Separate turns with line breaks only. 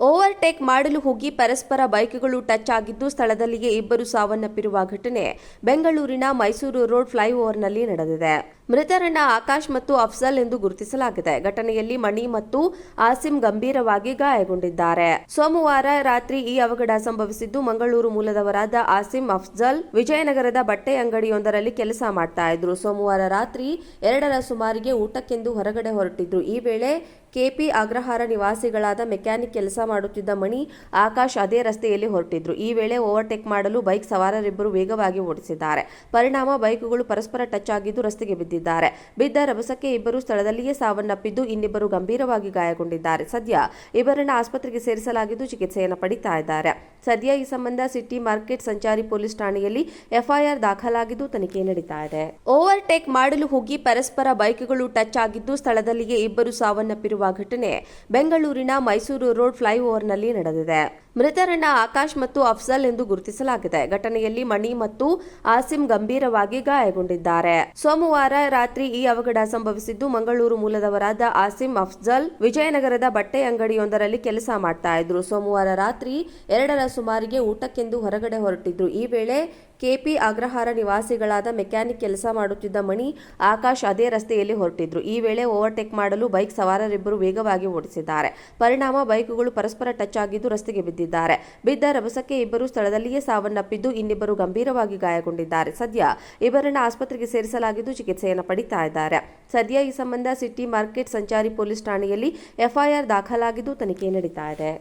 Overtake ಮಾಡಲು ಹೋಗಿ ಪರಸ್ಪರ ಬೈಕ್ಗಳು ಟಚ್ ಆಗಿದ್ದು ಸ್ಥಳದಲ್ಲಿಯೇ ಇಬ್ಬರು ಸಾವನ್ನಪ್ಪಿರುವ ಘಟನೆ ಬೆಂಗಳೂರಿನ ಮೈಸೂರು ರೋಡ್ ಫ್ಲೈಓವರ್ನಲ್ಲಿ ನಡೆದಿದೆ. ಮೃತರನ್ನ ಆಕಾಶ್ ಮತ್ತು ಅಫ್ಜಲ್ ಎಂದು ಗುರುತಿಸಲಾಗಿದೆ. ಘಟನೆಯಲ್ಲಿ ಮಣಿ ಮತ್ತು ಆಸಿಂ ಗಂಭೀರವಾಗಿ ಗಾಯಗೊಂಡಿದ್ದಾರೆ. ಸೋಮವಾರ ರಾತ್ರಿ ಈ ಅವಘಡ ಸಂಭವಿಸಿದ್ದು, ಮಂಗಳೂರು ಮೂಲದವರಾದ ಆಸಿಂ ಅಫ್ಜಲ್ ವಿಜಯನಗರದ ಬಟ್ಟೆ ಅಂಗಡಿಯೊಂದರಲ್ಲಿ ಕೆಲಸ ಮಾಡ್ತಾ ಇದ್ರು. ಸೋಮವಾರ ರಾತ್ರಿ 2ರ ಸುಮಾರಿಗೆ ಊಟಕ್ಕೆಂದು ಹೊರಗಡೆ ಹೊರಟಿದ್ರು. ಈ ವೇಳೆ ಕೆಪಿ ಅಗ್ರಹಾರ ನಿವಾಸಿಗಳಾದ ಮೆಕ್ಯಾನಿಕ್ ಕೆಲಸ ಮಾಡುತ್ತಿದ್ದ ಮಣಿ, ಆಕಾಶ್ ಅದೇ ರಸ್ತೆಯಲ್ಲಿ ಹೊರಟಿದ್ರು. ಈ ವೇಳೆ ಓವರ್ಟೇಕ್ ಮಾಡಲು ಬೈಕ್ ಸವಾರರಿಬ್ಬರು ವೇಗವಾಗಿ ಓಡಿಸಿದ್ದಾರೆ. ಪರಿಣಾಮ ಬೈಕ್ಗಳು ಪರಸ್ಪರ ಟಚ್ ಆಗಿದ್ದು ರಸ್ತೆಗೆ ಬಿದ್ದಿದ್ದಾರೆ. ಬಿದ್ದ ರಭಸಕ್ಕೆ ಇಬ್ಬರು ಸ್ಥಳದಲ್ಲಿಯೇ ಸಾವನ್ನಪ್ಪಿದ್ದು, ಇನ್ನಿಬ್ಬರು ಗಂಭೀರವಾಗಿ ಗಾಯಗೊಂಡಿದ್ದಾರೆ. ಸದ್ಯ ಇಬ್ಬರನ್ನ ಆಸ್ಪತ್ರೆಗೆ ಸೇರಿಸಲಾಗಿದ್ದು ಚಿಕಿತ್ಸೆಯನ್ನು ಪಡಿತಾ ಇದ್ದಾರೆ. ಸದ್ಯ ಈ ಸಂಬಂಧ ಸಿಟಿ ಮಾರ್ಕೆಟ್ ಸಂಚಾರಿ ಪೊಲೀಸ್ ಠಾಣೆಯಲ್ಲಿ ಎಫ್ಐಆರ್ ದಾಖಲಾಗಿದ್ದು ತನಿಖೆ ನಡೀತಾ ಇದೆ. ಓವರ್ಟೇಕ್ ಮಾಡಲು ಹೋಗಿ ಪರಸ್ಪರ ಬೈಕ್ಗಳು ಟಚ್ ಆಗಿದ್ದು ಸ್ಥಳದಲ್ಲಿಯೇ ಇಬ್ಬರು ಸಾವನ್ನಪ್ಪಿರುವ ಘಟನೆ ಬೆಂಗಳೂರಿನ ಮೈಸೂರು ರೋಡ್ ಫ್ಲೈಓವರ್ನಲ್ಲಿ ನಡೆದಿದೆ. ಮೃತರನ್ನ ಆಕಾಶ್ ಮತ್ತು ಅಫ್ಜಲ್ ಎಂದು ಗುರುತಿಸಲಾಗಿದೆ. ಘಟನೆಯಲ್ಲಿ ಮಣಿ ಮತ್ತು ಆಸಿಂ ಗಂಭೀರವಾಗಿ ಗಾಯಗೊಂಡಿದ್ದಾರೆ. ಸೋಮವಾರ ರಾತ್ರಿ ಈ ಅವಘಡ ಸಂಭವಿಸಿದ್ದು, ಮಂಗಳೂರು ಮೂಲದವರಾದ ಆಸಿಂ ಅಫ್ಜಲ್ ವಿಜಯನಗರದ ಬಟ್ಟೆ ಅಂಗಡಿಯೊಂದರಲ್ಲಿ ಕೆಲಸ ಮಾಡ್ತಾ ಇದ್ರು. ಸೋಮವಾರ ರಾತ್ರಿ 2ರ ಸುಮಾರಿಗೆ ಊಟಕ್ಕೆಂದು ಹೊರಗಡೆ ಹೊರಟಿದ್ರು. ಈ ವೇಳೆ ಕೆಪಿ ಅಗ್ರಹಾರ ನಿವಾಸಿಗಳಾದ ಮೆಕ್ಯಾನಿಕ್ ಕೆಲಸ ಮಾಡುತ್ತಿದ್ದ ಮಣಿ, ಆಕಾಶ್ ಅದೇ ರಸ್ತೆಯಲ್ಲಿ ಹೊರಟಿದ್ರು. ಈ ವೇಳೆ ಓವರ್ಟೇಕ್ ಮಾಡಲು ಬೈಕ್ ಸವಾರರಿಬ್ಬರು ವೇಗವಾಗಿ ಓಡಿಸಿದ್ದಾರೆ. ಪರಿಣಾಮ ಬೈಕ್ಗಳು ಪರಸ್ಪರ ಟಚ್ ಆಗಿದ್ದು ರಸ್ತೆಗೆ ಬಿದ್ದಿದ್ದಾರೆ. ಬಿದ್ದ ರಭಸಕ್ಕೆ ಇಬ್ಬರು ಸ್ಥಳದಲ್ಲಿಯೇ ಸಾವನ್ನಪ್ಪಿದ್ದು, ಇನ್ನಿಬ್ಬರು ಗಂಭೀರವಾಗಿ ಗಾಯಗೊಂಡಿದ್ದಾರೆ. ಸದ್ಯ ಇಬ್ಬರನ್ನ ಆಸ್ಪತ್ರೆಗೆ ಸೇರಿಸಲಾಗಿದ್ದು ಚಿಕಿತ್ಸೆಯನ್ನು ಪಡಿತಾ ಇದ್ದಾರೆ. ಸದ್ಯ ಈ ಸಂಬಂಧ ಸಿಟಿ ಮಾರ್ಕೆಟ್ ಸಂಚಾರಿ ಪೊಲೀಸ್ ಠಾಣೆಯಲ್ಲಿ ಎಫ್ಐಆರ್ ದಾಖಲಾಗಿದ್ದು ತನಿಖೆ ನಡೀತಾ ಇದೆ.